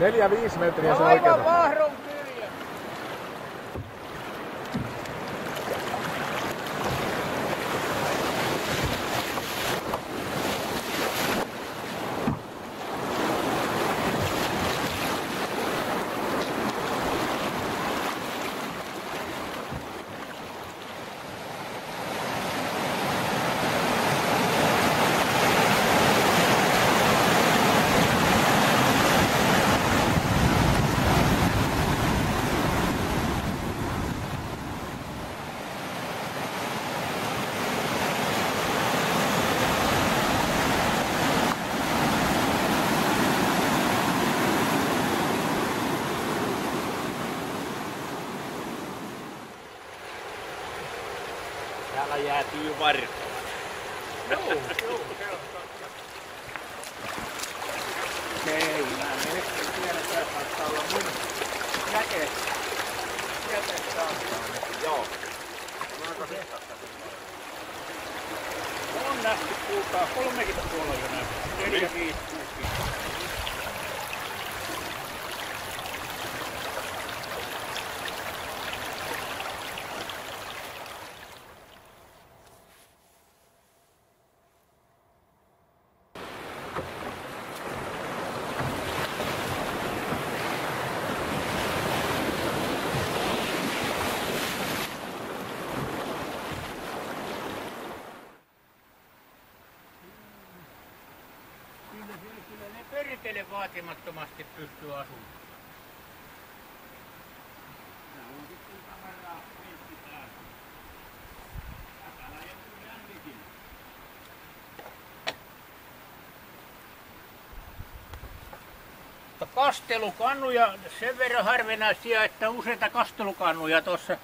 4-5 metriä se aivan oikeeta. vahdon kyljessä. Täällä jäätyy varkoja. Joo, se on totta. Ei, mä en tiedä, että saattaa olla mun jäte saattaa. Joo. On nähty kuulkaa 30 tuolla jo nähty. 4, 5, 6. Kyllä ne perkele vaatimattomasti pystyy asumaan. Tää on sitten tavaraa piltti täällä. Täällä ei ole jännikin. Kastelukannuja sen verran harvinaisia, että useita kastelukannuja tuossa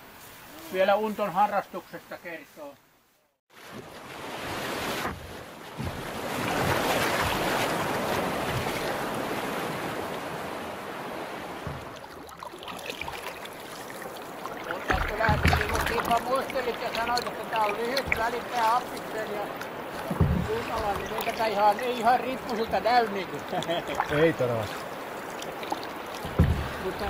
vielä Unton harrastuksesta kertoo. Mä muistelit ja sanoit, että tää on lyhyt väli tää Appiksel ja Suunala, niin eikä ihan rippusilta näy niinku. Ei todellakaan. Mutta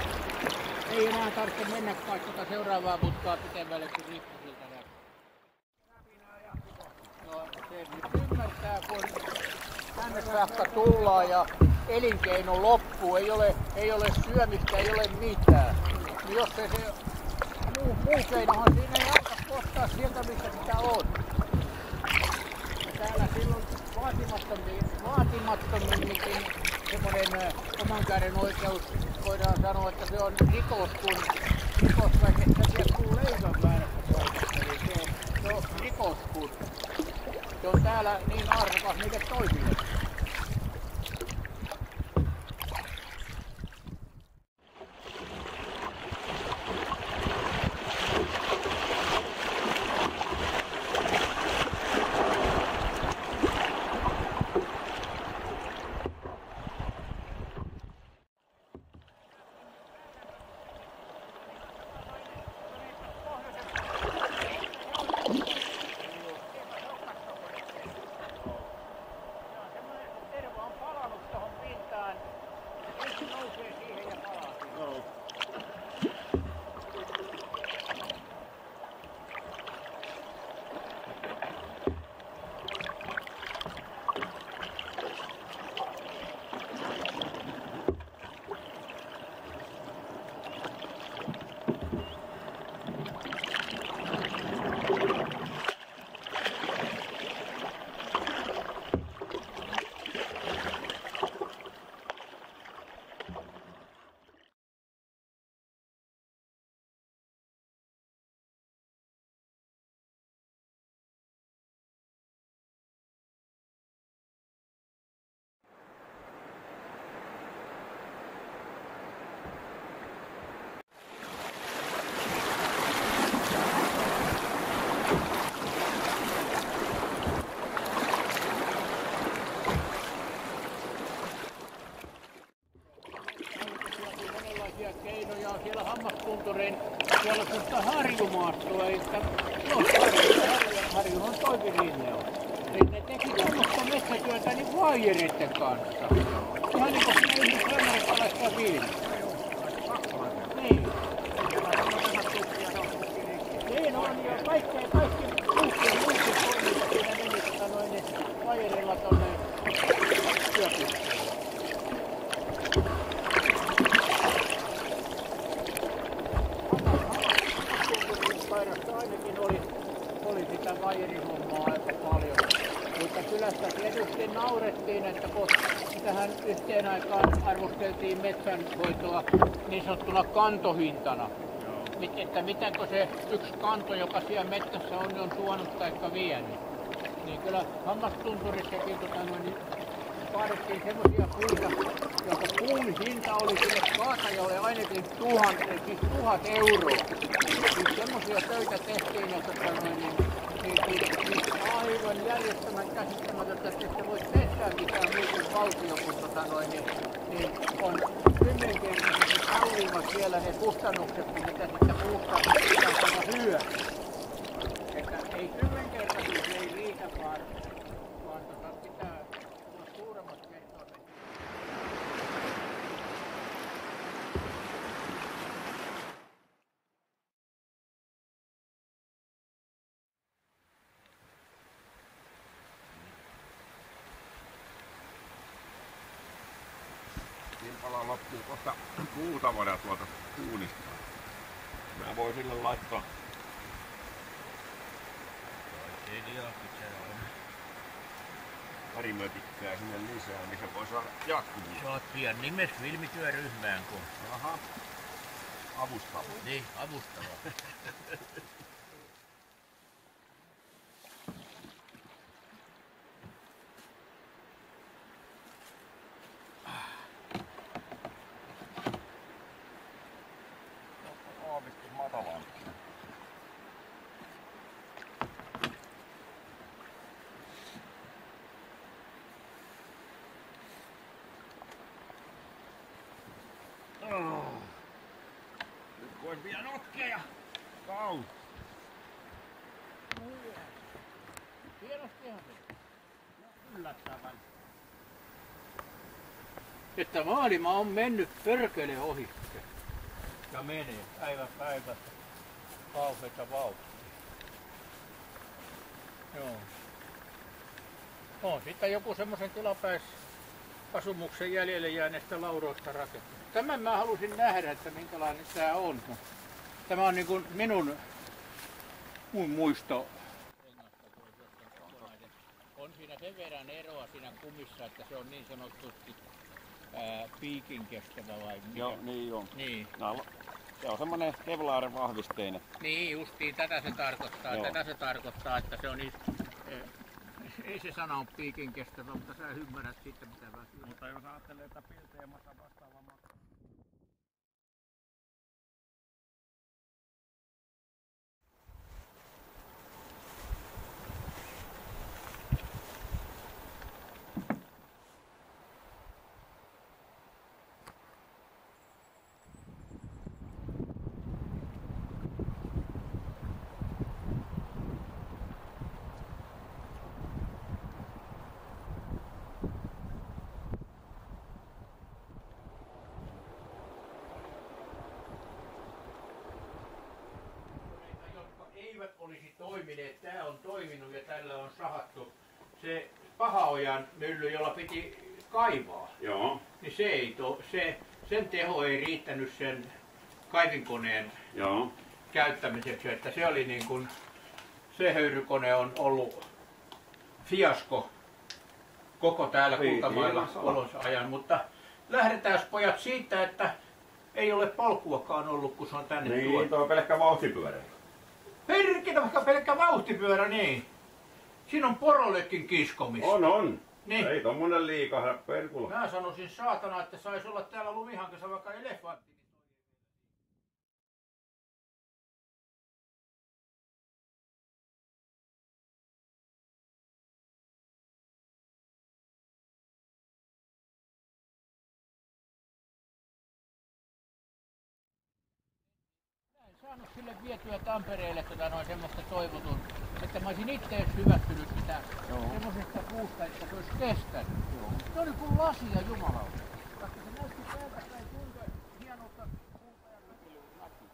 ei enää tarvitse mennä kai seuraavaa mutkaa pitemmälle kuin rippusilta näy. No se nyt ymmärtää, kun tänne saakka tullaan ja elinkeino loppuu, ei ole syömistä, ei ole mitään. Niin jos se muu keinohan siinä ei alka kostaa sieltä, missä sitä on. Ja täällä silloin vaatimattomminkin semmoinen oman käden oikeus, voidaan sanoa, että se on rikos, kun rikosväkestä siellä tuu leivän väärästä paikasta, niin se on rikos, kun se on täällä niin arvokas niille toisille. Keinoja on siellä Hammastunturin puolesta harjumaastoa, eli harju on toikin linja. Ne teki tuommoista metsätyötä niin vaijeritten kanssa. Ihan niin kuin sinä ihmiset amerikkalaista viinaa. Niin. Niin on, ja kaikki muutkin toimivat siinä meni vajerilla tonne syöpykseen. Sairasta ainakin oli sitä vajerihommaa aika paljon. Mutta kyllä sitä tietysti naurettiin, että kun tähän yhteen aikaan arvosteltiin metsänhoitoa niin sanottuna kantohintana. Että mitenkö se yksi kanto, joka siellä metsässä on tuonut tai vienyt. Niin kyllä Hammastunturissakin niin kaadettiin semmoisia puita, jonka puun hinta oli sille kaatajalle ainakin 1000 euroa. Siis semmoisia töitä tehtiin, että niin aivan järjettömän käsittämätöntä, että se voi tehdä mitään muuta valtio, kun niin on kymmenkertaisesti kalliimmat vielä ne kustannukset, mitä sitten puusta pitää hyödä. Että ei kymmenkertaisesti ei riitä, vaan pitää olla suuremmat kertoimet. Pala loppuu kohta puutavara tuolta uunista. Mä voin sille laittaa. Pari mötikkää sinne lisää, niin se voi saada jatkuvuutta. Sä oot pian nimes filmityöryhmään kun... Aha. Avustava. Niin, avustava. Aavistus matalaan. Nyt voisi vielä notkeja. Kau. Hienostihan se. Yllättävän. Että maailma on mennyt pörköle ohi. Ja menee päivä kauheita vauhtia. Joo. On sitten joku semmoisen tilapäisasumuksen jäljelle jääneestä lauroista rakentanut. Tämän mä halusin nähdä, että minkälainen tää on. Tämä on niin kuin mun muisto. On siinä sen verran eroa siinä kumissa, että se on niin sanottusti piikin kestävä vai mikä? Joo, niin on. Niin. No, se on semmonen kevlaaren vahvisteinen. Niin, justiin tätä se tarkoittaa. Joo. Tätä se tarkoittaa, että se on niin... Ei se sana ole piikin kestävä, mutta sä ymmärrät sitten mitä mä sanon. Mutta jos ajattelee, että pilteen massa vastaava maksaa. Eivät olisi toimineet, tämä on toiminut ja tällä on sahattu. Se Pahaojan mylly, jolla piti kaivaa, Joo. niin sen teho ei riittänyt sen kaivinkoneen Joo. käyttämiseksi, että se oli niin kuin, se höyrykone on ollut fiasko koko täällä Kultamailla olonsa ajan, mutta lähdetään pojat siitä, että ei ole polkuakaan ollut, kun se on tänne Niin, tuotu. tuo on pelkkä vauhtipyörä. Perkele, vaikka pelkkä vauhtipyörä, niin. Siinä on porollekin kiskomista. On. Niin. Ei tommonen liikaa perkula. Mä sanoisin saatana, että saisi olla täällä lumihankessa vaikka elefantti. saanut sille vietyä Tampereelle semmoista toivotun, että mä olisin itse hyväksynyt sitä semmoisesta puusta, että se olisi kestänyt. Se oli kuin lasia jumalauta. Vaikka se näytti täältä päin kuinka hienolta puuta ja laki.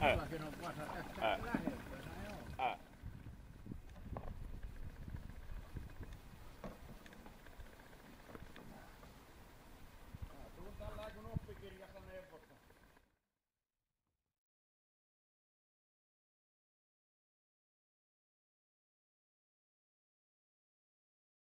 Toisellakin on vasa tästä lähellä.